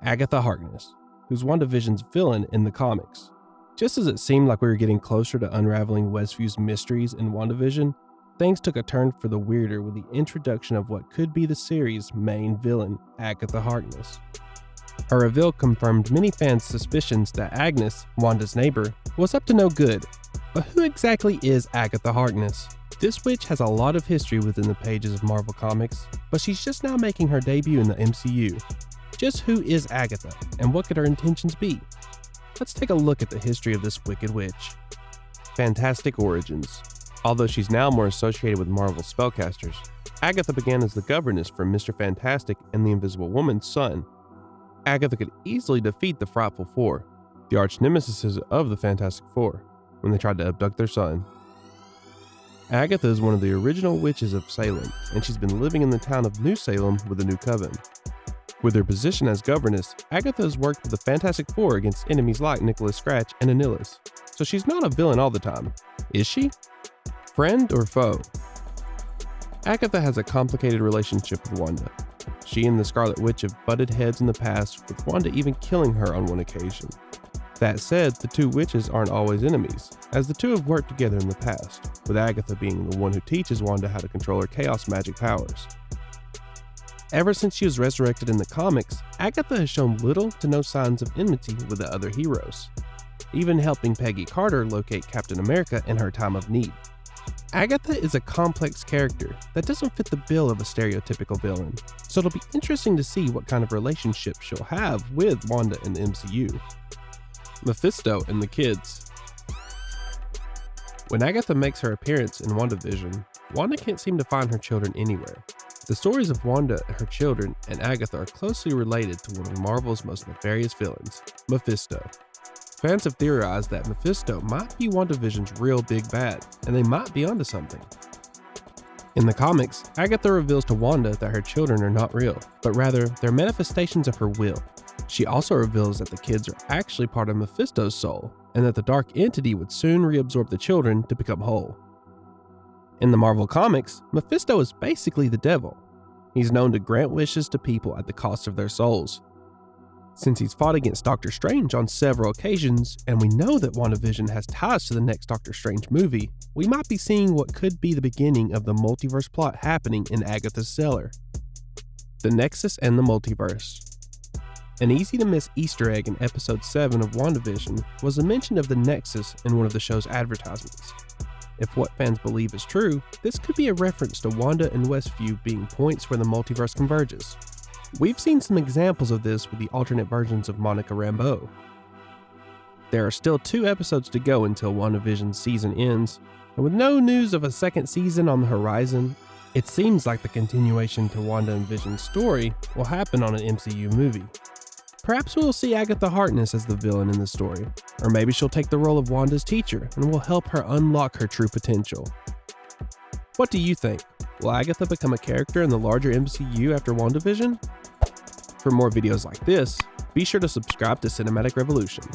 Agatha Harkness, who's WandaVision's villain in the comics. Just as it seemed like we were getting closer to unraveling Westview's mysteries in WandaVision, things took a turn for the weirder with the introduction of what could be the series' main villain, Agatha Harkness. Her reveal confirmed many fans' suspicions that Agnes, Wanda's neighbor, was up to no good. But who exactly is Agatha Harkness? This witch has a lot of history within the pages of Marvel Comics, but she's just now making her debut in the MCU. Just who is Agatha, and what could her intentions be? Let's take a look at the history of this wicked witch. Fantastic origins. Although she's now more associated with Marvel spellcasters, Agatha began as the governess for Mr. Fantastic and the Invisible Woman's son. Agatha could easily defeat the Frightful Four, the arch nemesis of the Fantastic Four, when they tried to abduct their son. Agatha is one of the original witches of Salem, and she's been living in the town of New Salem with the New Coven. With her position as governess, Agatha has worked with the Fantastic Four against enemies like Nicholas Scratch and Anilus, so she's not a villain all the time. Is she? Friend or foe? Agatha has a complicated relationship with Wanda. She and the Scarlet Witch have butted heads in the past, with Wanda even killing her on one occasion. That said, the two witches aren't always enemies, as the two have worked together in the past, with Agatha being the one who teaches Wanda how to control her chaos magic powers. Ever since she was resurrected in the comics, Agatha has shown little to no signs of enmity with the other heroes, even helping Peggy Carter locate Captain America in her time of need. Agatha is a complex character that doesn't fit the bill of a stereotypical villain, so it'll be interesting to see what kind of relationship she'll have with Wanda in the MCU. Mephisto and the kids. When Agatha makes her appearance in WandaVision, Wanda can't seem to find her children anywhere. The stories of Wanda, her children, and Agatha are closely related to one of Marvel's most nefarious villains, Mephisto. Fans have theorized that Mephisto might be WandaVision's real big bad, and they might be onto something. In the comics, Agatha reveals to Wanda that her children are not real, but rather they're manifestations of her will. She also reveals that the kids are actually part of Mephisto's soul, and that the dark entity would soon reabsorb the children to become whole. In the Marvel Comics, Mephisto is basically the devil. He's known to grant wishes to people at the cost of their souls. Since he's fought against Doctor Strange on several occasions, and we know that WandaVision has ties to the next Doctor Strange movie, we might be seeing what could be the beginning of the multiverse plot happening in Agatha's cellar. The Nexus and the Multiverse. An easy-to-miss Easter egg in episode 7 of WandaVision was a mention of the Nexus in one of the show's advertisements. If what fans believe is true, this could be a reference to Wanda and Westview being points where the multiverse converges. We've seen some examples of this with the alternate versions of Monica Rambeau. There are still 2 episodes to go until WandaVision's season ends, and with no news of a second season on the horizon, it seems like the continuation to Wanda and Vision's story will happen on an MCU movie. Perhaps we'll see Agatha Harkness as the villain in the story, or maybe she'll take the role of Wanda's teacher and will help her unlock her true potential. What do you think? Will Agatha become a character in the larger MCU after WandaVision? For more videos like this, be sure to subscribe to Cinematic Revolution.